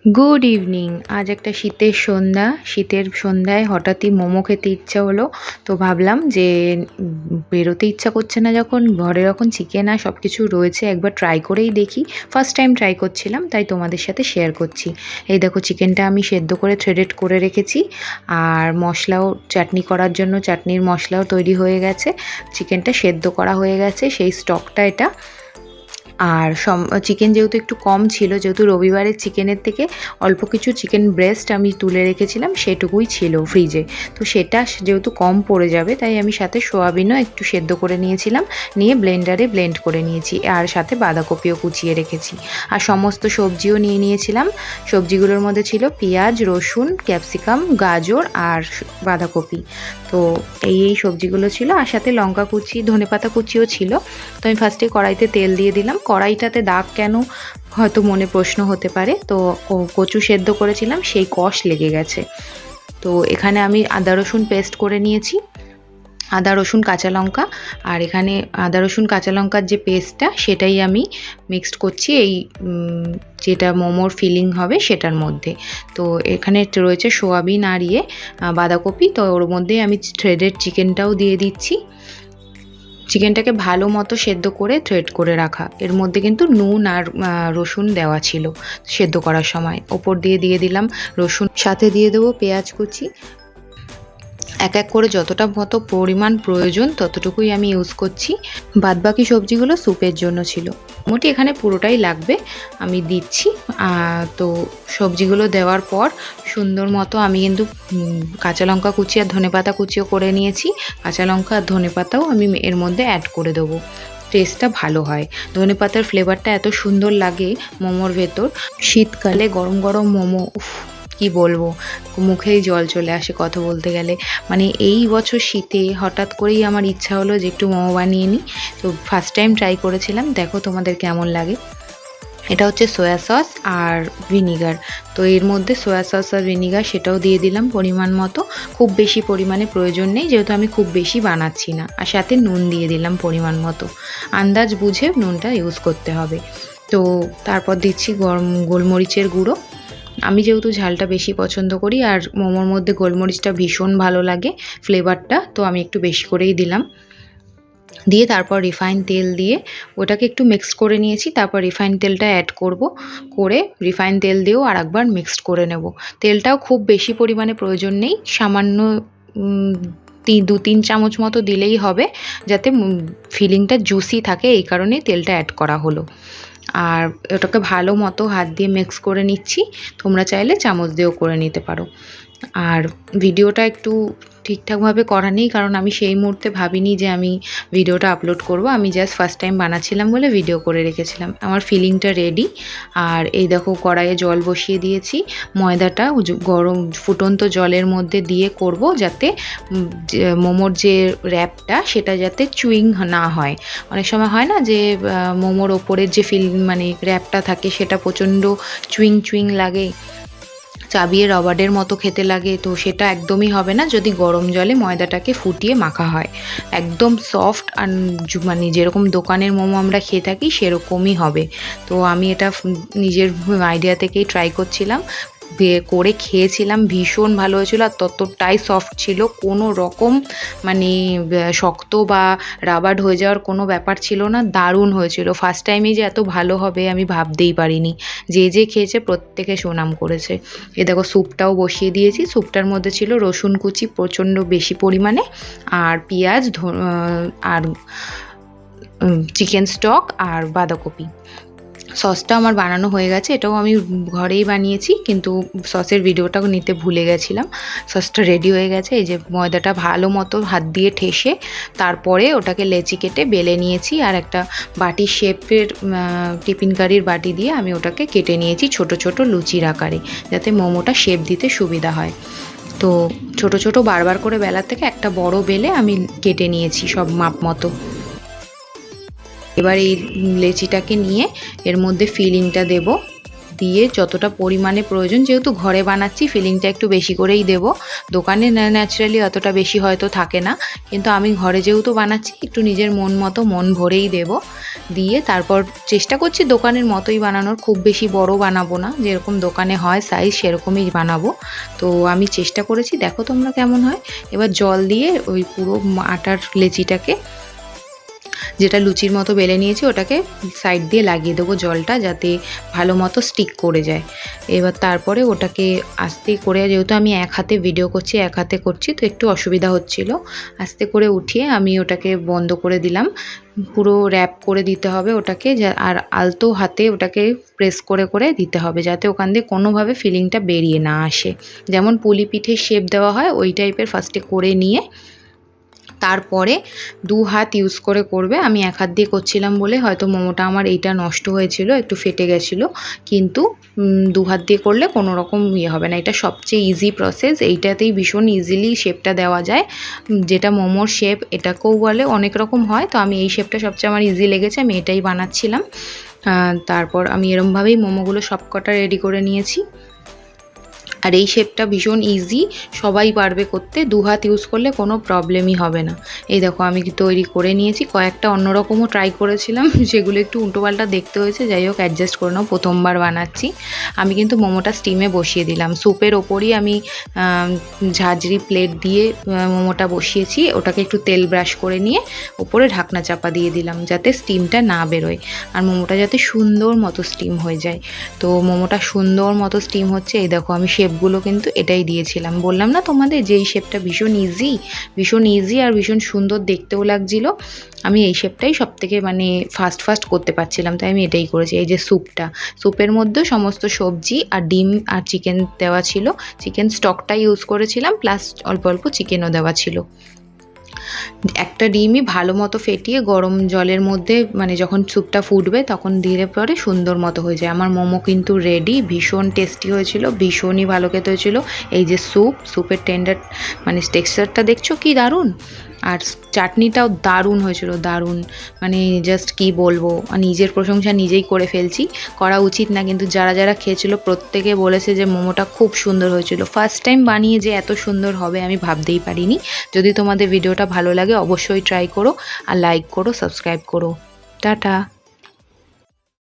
Good evening. আজ একটা শীতের সন্ধ্যায় হঠাৎই মোমো খেতে ইচ্ছা হলো। তো ভাবলাম যে বেরোতে ইচ্ছা করছে না, যখন ঘরে যখন চিকেন আর সব কিছু রয়েছে, একবার ট্রাই করেই দেখি। ফার্স্ট টাইম ট্রাই করছিলাম, তাই তোমাদের সাথে শেয়ার করছি। এই দেখো, চিকেনটা আমি সেদ্ধ করে থ্রেডেড করে রেখেছি, আর মশলাও চাটনি করার জন্য চাটনির মশলাও তৈরি হয়ে গেছে। চিকেনটা সেদ্ধ করা হয়ে গেছে, সেই স্টকটা এটা। আর চিকেন যেহেতু একটু কম ছিল, যেহেতু রবিবারের চিকেনের থেকে অল্প কিছু চিকেন ব্রেস্ট আমি তুলে রেখেছিলাম, সেটুকুই ছিল ফ্রিজে। তো সেটা যেহেতু কম পড়ে যাবে, তাই আমি সাথে সোয়াবিনও একটু সেদ্ধ করে নিয়েছিলাম, নিয়ে ব্লেন্ডারে ব্লেন্ড করে নিয়েছি। আর সাথে বাঁধাকপিও কুচিয়ে রেখেছি, আর সমস্ত সবজিও নিয়ে নিয়েছিলাম। সবজিগুলোর মধ্যে ছিল পেঁয়াজ, রসুন, ক্যাপসিকাম, গাজর আর বাঁধাকপি। তো এই সবজিগুলো ছিল, আর সাথে লঙ্কা কুচি, ধনেপাতা কুচিও ছিল। তো আমি ফার্স্টে কড়াইতে তেল দিয়ে দিলাম। কড়াইটাতে দাগ কেন, হয়তো মনে প্রশ্ন হতে পারে। তো কচু সেদ্ধ করেছিলাম, সেই কষ লেগে গেছে। তো এখানে আমি আদা রসুন পেস্ট করে নিয়েছি, আদা রসুন কাঁচা লঙ্কা। আর এখানে আদা রসুন কাঁচা লঙ্কার যে পেস্টটা, সেটাই আমি মিক্সড করছি এই যেটা মোমোর ফিলিং হবে সেটার মধ্যে। তো এখানে রয়েছে সোয়াবিন আর বাঁধাকপি। তো ওর মধ্যে আমি থ্রেডেড চিকেনটাও দিয়ে দিচ্ছি। চিকেনটাকে ভালো মতো সেদ্ধ করে থ্রেড করে রাখা। এর মধ্যে কিন্তু নুন আর রসুন দেওয়া ছিল সেদ্ধ করার সময়। ওপর দিয়ে দিলাম রসুন, সাথে দিয়ে দেবো পেঁয়াজ কুচি। এক এক করে যতটা মতো পরিমাণ প্রয়োজন ততটুকুই আমি ইউজ করছি। বাদবাকি সবজিগুলো স্যুপের জন্য ছিল। মোটামুটি এখানে পুরোটাই লাগবে, আমি দিচ্ছি। তো সবজিগুলো দেওয়ার পর সুন্দর মতো আমি কিন্তু কাঁচা লঙ্কা কুচি আর ধনেপাতা কুচিও করে নিয়েছি। কাঁচা লঙ্কা আর ধনেপাতাও আমি এর মধ্যে অ্যাড করে দেবো, টেস্টটা ভালো হয়। ধনেপাতার ফ্লেভারটা এত সুন্দর লাগে মোমোর ভেতর। শীতকালে গরম গরম মোমো, কি বলবো, মুখেই জল চলে আসে কথা বলতে গেলে। মানে এই বছর শীতে হঠাৎ করেই আমার ইচ্ছা হলো যে একটু মোমো বানিয়ে নিই। তো ফার্স্ট টাইম ট্রাই করেছিলাম, দেখো তোমাদের কেমন লাগে। এটা হচ্ছে সয়া সস আর ভিনিগার। তো এর মধ্যে সয়া সস আর ভিনিগার সেটাও দিয়ে দিলাম পরিমাণ মতো। খুব বেশি পরিমাণে প্রয়োজন নেই, যেহেতু আমি খুব বেশি বানাচ্ছি না। আর সাথে নুন দিয়ে দিলাম পরিমাণ মতো, আন্দাজ বুঝে নুনটা ইউজ করতে হবে। তো তারপর দিচ্ছি গোলমরিচের গুঁড়ো। আমি যেহেতু ঝালটা বেশি পছন্দ করি, আর মোমোর মধ্যে গোলমরিচটা ভীষণ ভালো লাগে ফ্লেভারটা, তো আমি একটু বেশি করেই দিলাম। দিয়ে তারপর রিফাইন তেল দিয়ে ওটাকে একটু মিক্সড করে নিয়েছি। তারপর রিফাইন তেলটা অ্যাড করে রিফাইন তেল দিয়েও আর একবার মিক্সড করে নেব। তেলটাও খুব বেশি পরিমাণে প্রয়োজন নেই, সামান্য 2-3 চামচ মতো দিলেই হবে, যাতে ফিলিংটা জুসি থাকে, এই কারণেই তেলটা অ্যাড করা হলো। আর ওটাকে ভালো মতো হাত দিয়ে মিক্স করে নিচ্ছি। তোমরা চাইলে চামচ দিয়েও করে নিতে পারো। আর ভিডিওটা একটু ঠিকঠাকভাবে করা নেই, কারণ আমি সেই মুহূর্তে ভাবিনি যে আমি ভিডিওটা আপলোড করব। আমি জাস্ট ফার্স্ট টাইম বানাচ্ছিলাম বলে ভিডিও করে রেখেছিলাম। আমার ফিলিংটা রেডি। আর এই দেখো, কড়াইয়ে জল বসিয়ে দিয়েছি। ময়দাটা গরম ফুটন্ত জলের মধ্যে দিয়ে করব, যাতে মোমোর যে র্যাপটা সেটা যাতে চুইং না হয়। অনেক সময় হয় না যে মোমোর ওপরের যে মানে র্যাপটা থাকে, সেটা প্রচণ্ড চুইং লাগে, চাবিয়ে রবারের মতো খেতে লাগে। তো সেটা একদমই হবে না যদি গরম জলে ময়দাটাকে ফুটিয়ে মাখা হয়। একদম সফট আর মানে যেরকম দোকানের মোমো আমরা খেয়ে থাকি সেরকমই হবে। তো আমি এটা নিজের আইডিয়া থেকেই ট্রাই করছিলাম, করে খেয়েছিলাম, ভীষণ ভালো হয়েছিল। আর ততটাই সফট ছিল, কোনো রকম মানে শক্ত বা রাবার্ড হয়ে যাওয়ার কোনো ব্যাপার ছিল না। দারুণ হয়েছিল। ফার্স্ট টাইমেই যে এত ভালো হবে আমি ভাবতেই পারিনি। যে খেয়েছে প্রত্যেকে সুনাম করেছে। এ দেখো, স্যুপটাও বসিয়ে দিয়েছি। স্যুপটার মধ্যে ছিল রসুন কুচি প্রচণ্ড বেশি পরিমাণে, আর পেঁয়াজ, আর চিকেন স্টক আর বাঁধাকপি। সসটা আমার বানানো হয়ে গেছে, এটাও আমি ঘরেই বানিয়েছি, কিন্তু সসের ভিডিওটাও নিতে ভুলে গেছিলাম। সসটা রেডি হয়ে গেছে। এই যে ময়দাটা ভালো মতো হাত দিয়ে ঠেসে তারপরে ওটাকে লেচি কেটে বেলে নিয়েছি, আর একটা বাটি শেপের টিফিন কারির বাটি দিয়ে আমি ওটাকে কেটে নিয়েছি ছোট ছোট লুচির আকারে, যাতে মোমোটা শেপ দিতে সুবিধা হয়। তো ছোট ছোট বারবার করে বেলার থেকে একটা বড় বেলে আমি কেটে নিয়েছি সব মাপ মতো। এবার এই লেচিটাকে নিয়ে এর মধ্যে ফিলিংটা দেব। দিয়ে যতটা পরিমাণে প্রয়োজন, যেহেতু ঘরে বানাচ্ছি ফিলিংটা একটু বেশি করেই দেব। দোকানে ন্যাচারালি অতটা বেশি হয়তো থাকে না, কিন্তু আমি ঘরে যেহেতু বানাচ্ছি একটু নিজের মন মতো মন ভরেই দেব। দিয়ে তারপর চেষ্টা করছি দোকানের মতোই বানানোর, খুব বেশি বড় বানাবো না, যেরকম দোকানে হয় সাইজ সেরকমই বানাবো। তো আমি চেষ্টা করেছি, দেখো তোমরা কেমন হয়। এবার জল দিয়ে ওই পুরো আটার লেচিটাকে, যেটা লুচির মতো বেলে নিয়েছি, ওটাকে সাইড দিয়ে লাগিয়ে দেবো জলটা, যাতে ভালো মতো স্টিক করে যায়। এবার তারপরে ওটাকে আস্তে করে, যেহেতু আমি এক হাতে ভিডিও করছি এক হাতে করছি তো একটু অসুবিধা হচ্ছিল, আস্তে করে উঠিয়ে আমি ওটাকে বন্ধ করে দিলাম। পুরো র্যাপ করে দিতে হবে ওটাকে, আর আলতো হাতে ওটাকে প্রেস করে করে দিতে হবে, যাতে ওখান দিয়ে কোনোভাবে ফিলিংটা বেরিয়ে না আসে। যেমন পুলি পিঠের শেপ দেওয়া হয় ওই টাইপের ফার্স্টে করে নিয়ে তারপরে 2 হাত ইউজ করে করবে। আমি এক হাত দিয়ে করছিলাম বলে হয়তো মোমোটা আমার এইটা নষ্ট হয়েছিল, একটু ফেটে গেছিলো, কিন্তু 2 হাত দিয়ে করলে কোনো রকম ইয়ে হবে না। এটা সবচেয়ে ইজি প্রসেস, এইটাতেই ভীষণ ইজিলি শেপটা দেওয়া যায়। যেটা মোমোর শেপ এটাকেও বলে অনেক রকম হয়, তো আমি এই শেপটা সবচেয়ে আমার ইজি লেগেছে, আমি এটাই বানাচ্ছিলাম। তারপর আমি এরমভাবেই মোমোগুলো সবকটা রেডি করে নিয়েছি। আর এই শেপটা ভীষণ ইজি, সবাই পারবে করতে, 2 হাত ইউজ করলে কোনো প্রবলেমই হবে না। এই দেখো আমি তৈরি করে নিয়েছি, কয়েকটা অন্যরকমও ট্রাই করেছিলাম, সেগুলো একটু উল্টোপাল্টা দেখতে হয়েছে, যাই হোক অ্যাডজাস্ট করে নাও, প্রথমবার বানাচ্ছি। আমি কিন্তু মোমোটা স্টিমে বসিয়ে দিলাম, স্যুপের ওপরই আমি ঝাঁঝরি প্লেট দিয়ে মোমোটা বসিয়েছি, ওটাকে একটু তেল ব্রাশ করে নিয়ে ওপরে ঢাকনা চাপা দিয়ে দিলাম, যাতে স্টিমটা না বেরোয়, আর মোমোটা যাতে সুন্দর মতো স্টিম হয়ে যায়। তো মোমোটা সুন্দর মতো স্টিম হচ্ছে। এই দেখো আমি শেপগুলো কিন্তু এটাই দিয়েছিলাম, বললাম না তোমাদের যে এই শেপটা ভীষণ ইজি আর ভীষণ সুন্দর দেখতেও লাগছিল। আমি এই শেপটাই সবথেকে মানে ফাস্ট করতে পারছিলাম, তাই আমি এটাই করেছি। এই যে স্যুপের মধ্যে সমস্ত সবজি আর ডিম আর চিকেন দেওয়া ছিল, চিকেন স্টকটা ইউজ করেছিলাম, প্লাস অল্প অল্প চিকেনও দেওয়া ছিল। একটা ডিমই ভালো মতো ফেটিয়ে গরম জলের মধ্যে, মানে যখন স্যুপটা ফুটবে তখন ধীরে পরে সুন্দর মতো হয়ে যায়। আমার মোমো কিন্তু রেডি, ভীষণ টেস্টি হয়েছিল, ভীষণই ভালো খেতে হয়েছিল। এই যে স্যুপের টেন্ডার মানে টেক্সচারটা দেখছো কি দারুণ, আর চাটনিটাও দারুণ হয়েছিল, দারুণ, মানে জাস্ট কি বলবো, নিজের প্রশংসা নিজেই করে ফেলছি, করা উচিত না, কিন্তু যারা যারা খেয়েছিল প্রত্যেকে বলেছে যে মোমোটা খুব সুন্দর হয়েছিল। ফার্স্ট টাইম বানিয়ে যে এত সুন্দর হবে আমি ভাবতেই পারিনি। যদি তোমাদের ভিডিওটা ভালো লাগে অবশ্যই ট্রাই করো, আর লাইক করো, সাবস্ক্রাইব করো। টাটা।